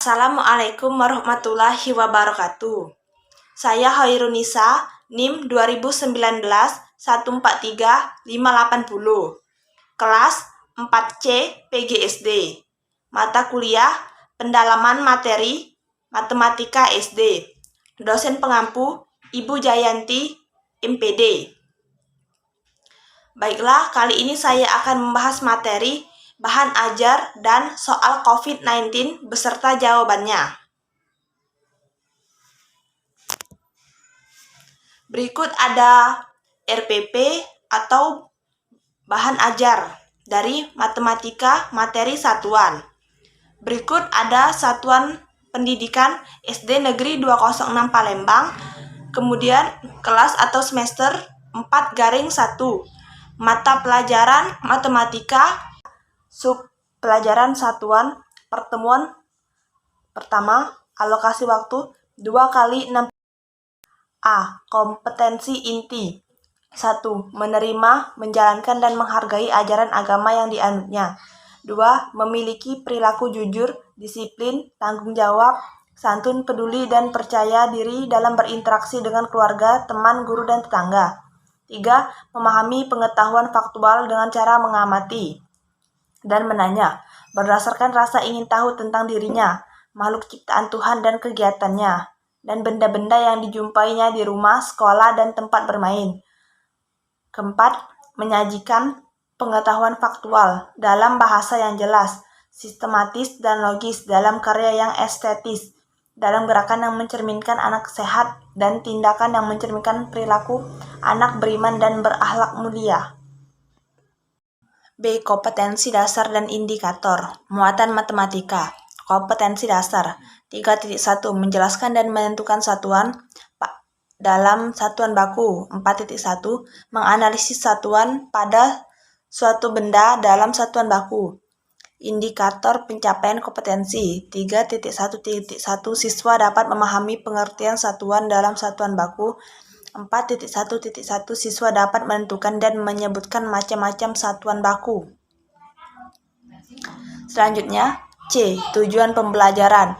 Assalamualaikum warahmatullahi wabarakatuh. Saya Hoirunisa, NIM 2019 143 580, kelas 4C PGSD. Mata kuliah Pendalaman Materi Matematika SD. Dosen pengampu Ibu Jayanti, MPD. Baiklah, kali ini saya akan membahas materi bahan ajar dan soal COVID-19 beserta jawabannya. Berikut ada RPP atau bahan ajar dari matematika materi satuan. Berikut ada satuan pendidikan SD Negeri 206 Palembang, kemudian kelas atau semester 4/1, mata pelajaran matematika, sub pelajaran satuan, pertemuan pertama, alokasi waktu 2 kali 6. A. Kompetensi inti 1. Menerima, menjalankan, dan menghargai ajaran agama yang dianutnya. 2. Memiliki perilaku jujur, disiplin, tanggung jawab, santun, peduli, dan percaya diri dalam berinteraksi dengan keluarga, teman, guru, dan tetangga. 3. Memahami pengetahuan faktual dengan cara mengamati dan menanya, berdasarkan rasa ingin tahu tentang dirinya, makhluk ciptaan Tuhan dan kegiatannya, dan benda-benda yang dijumpainya di rumah, sekolah, dan tempat bermain. Keempat, menyajikan pengetahuan faktual dalam bahasa yang jelas, sistematis, dan logis, dalam karya yang estetis, dalam gerakan yang mencerminkan anak sehat, dan tindakan yang mencerminkan perilaku anak beriman dan berakhlak mulia. B. Kompetensi dasar dan indikator. Muatan matematika. Kompetensi dasar 3.1. Menjelaskan dan menentukan satuan dalam satuan baku. 4.1. Menganalisis satuan pada suatu benda dalam satuan baku. Indikator pencapaian kompetensi 3.1.1. Siswa dapat memahami pengertian satuan dalam satuan baku. 4.1.1. Siswa dapat menentukan dan menyebutkan macam-macam satuan baku. Selanjutnya, C. Tujuan pembelajaran.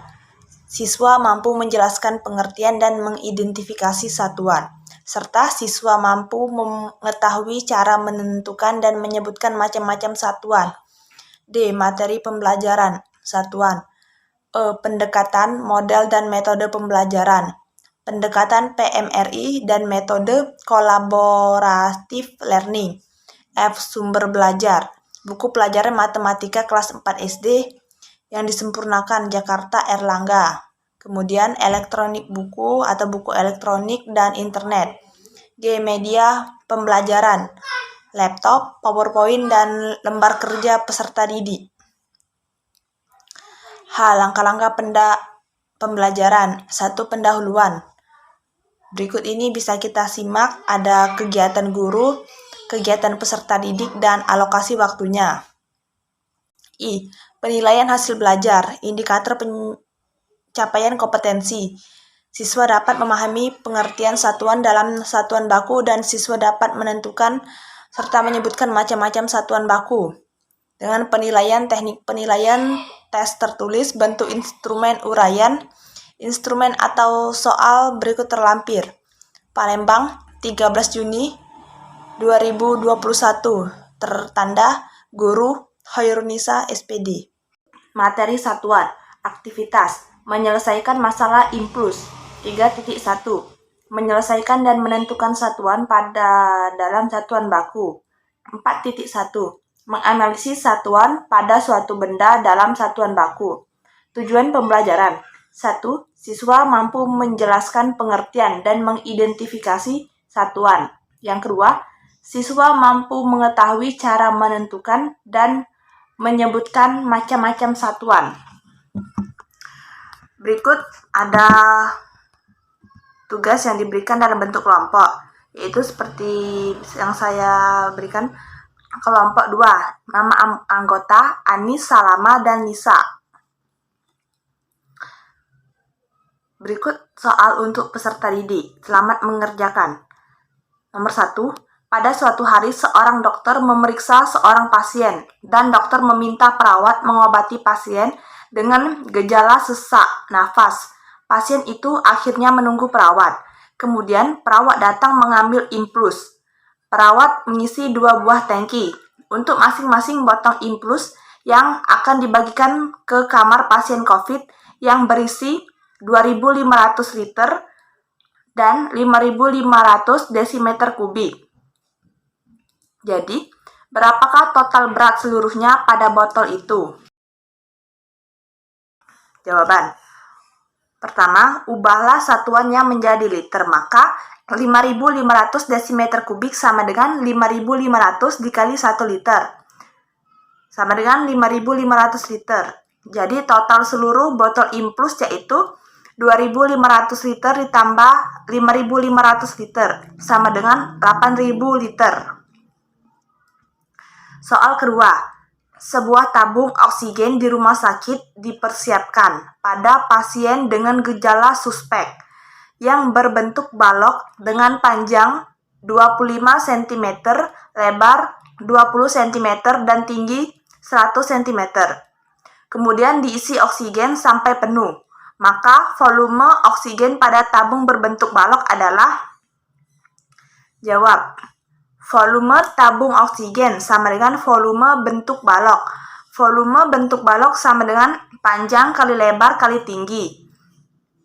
Siswa mampu menjelaskan pengertian dan mengidentifikasi satuan, serta siswa mampu mengetahui cara menentukan dan menyebutkan macam-macam satuan. D. Materi pembelajaran satuan. E. Pendekatan, model, dan metode pembelajaran. Pendekatan PMRI dan metode kolaboratif learning. F. Sumber belajar. Buku pelajaran matematika kelas 4 SD yang disempurnakan Jakarta Erlangga. Kemudian elektronik buku atau buku elektronik dan internet. G. Media pembelajaran. Laptop, PowerPoint, dan lembar kerja peserta didik. H. Langkah-langkah pembelajaran. 1. Pendahuluan. Berikut ini bisa kita simak, ada kegiatan guru, kegiatan peserta didik, dan alokasi waktunya. I. Penilaian hasil belajar, indikator pencapaian kompetensi. Siswa dapat memahami pengertian satuan dalam satuan baku dan siswa dapat menentukan serta menyebutkan macam-macam satuan baku. Dengan penilaian, teknik penilaian, tes tertulis, bentuk instrumen uraian, instrumen atau soal berikut terlampir. Palembang, 13 Juni 2021. Tertanda Guru Hoirunisa SPD. Materi satuan. Aktivitas. Menyelesaikan masalah IMPLUS. 3.1. Menyelesaikan dan menentukan satuan pada dalam satuan baku. 4.1. Menganalisis satuan pada suatu benda dalam satuan baku. Tujuan pembelajaran. 1. Siswa mampu menjelaskan pengertian dan mengidentifikasi satuan. Yang kedua, siswa mampu mengetahui cara menentukan dan menyebutkan macam-macam satuan. Berikut ada tugas yang diberikan dalam bentuk kelompok, yaitu seperti yang saya berikan. Kelompok 2, nama anggota Anis, Salama, dan Nisa. Berikut soal untuk peserta didik. Selamat mengerjakan. Nomor 1. Pada suatu hari seorang dokter memeriksa seorang pasien dan dokter meminta perawat mengobati pasien dengan gejala sesak nafas. Pasien itu akhirnya menunggu perawat. Kemudian perawat datang mengambil infus. Perawat mengisi 2 buah tangki untuk masing-masing botol infus yang akan dibagikan ke kamar pasien COVID yang berisi 2.500 liter dan 5.500 desimeter kubik. Jadi, berapakah total berat seluruhnya pada botol itu? Jawaban. Pertama, ubahlah satuannya menjadi liter, maka 5.500 desimeter kubik sama dengan 5.500 dikali 1 liter. Sama dengan 5.500 liter. Jadi total seluruh botol infus yaitu 2.500 liter ditambah 5.500 liter, sama dengan 8.000 liter. Soal kedua, sebuah tabung oksigen di rumah sakit dipersiapkan pada pasien dengan gejala suspek yang berbentuk balok dengan panjang 25 cm, lebar 20 cm, dan tinggi 100 cm. Kemudian diisi oksigen sampai penuh. Maka volume oksigen pada tabung berbentuk balok adalah, jawab, volume tabung oksigen sama dengan volume bentuk balok. Volume bentuk balok sama dengan panjang kali lebar kali tinggi.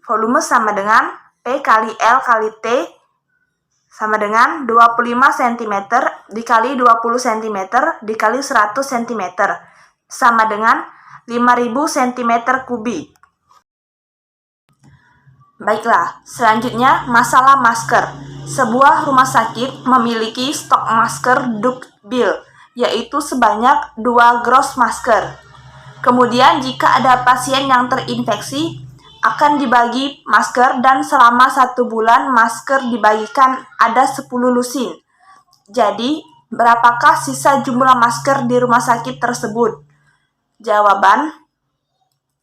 Volume sama dengan P kali L kali T sama dengan 25 cm dikali 20 cm dikali 100 cm sama dengan 5.000 cm kubik. Baiklah, selanjutnya masalah masker. Sebuah rumah sakit memiliki stok masker dukbil, yaitu sebanyak 2 gros masker. Kemudian jika ada pasien yang terinfeksi, akan dibagi masker dan selama 1 bulan masker dibagikan ada 10 lusin. Jadi, berapakah sisa jumlah masker di rumah sakit tersebut? Jawaban.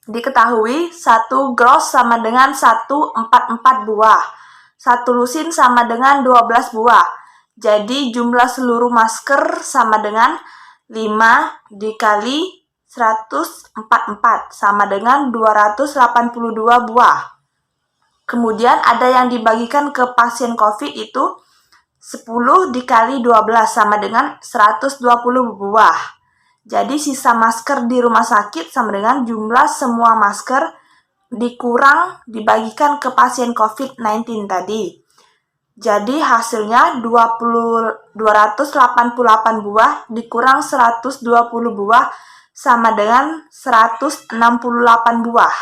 Diketahui 1 gros sama dengan 144 buah. 1 lusin sama dengan 12 buah. Jadi jumlah seluruh masker sama dengan 5 dikali 144 sama dengan 282 buah. Kemudian ada yang dibagikan ke pasien COVID itu 10 dikali 12 sama dengan 120 buah. Jadi sisa masker di rumah sakit sama dengan jumlah semua masker dikurang dibagikan ke pasien COVID-19 tadi. Jadi hasilnya 288 buah dikurang 120 buah sama dengan 168 buah.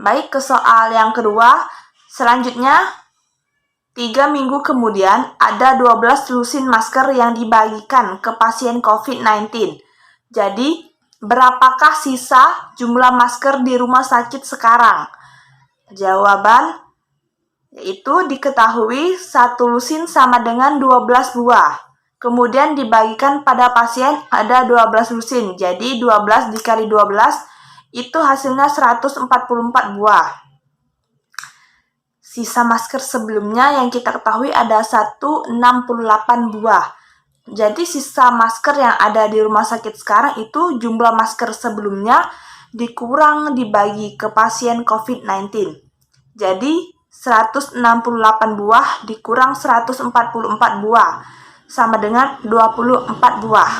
Baik, ke soal yang kedua. Selanjutnya, 3 minggu kemudian, ada 12 lusin masker yang dibagikan ke pasien COVID-19. Jadi, berapakah sisa jumlah masker di rumah sakit sekarang? Jawaban, yaitu diketahui 1 lusin sama dengan 12 buah. Kemudian dibagikan pada pasien ada 12 lusin. Jadi, 12 dikali 12, itu hasilnya 144 buah. Sisa masker sebelumnya yang kita ketahui ada 168 buah. Jadi sisa masker yang ada di rumah sakit sekarang itu jumlah masker sebelumnya dikurang dibagi ke pasien COVID-19. Jadi 168 buah dikurang 144 buah sama dengan 24 buah.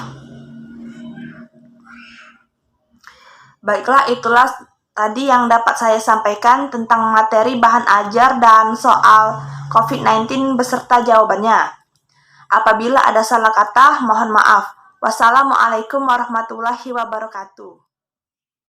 Baiklah, itulah tadi yang dapat saya sampaikan tentang materi bahan ajar dan soal COVID-19 beserta jawabannya. Apabila ada salah kata, mohon maaf. Wassalamualaikum warahmatullahi wabarakatuh.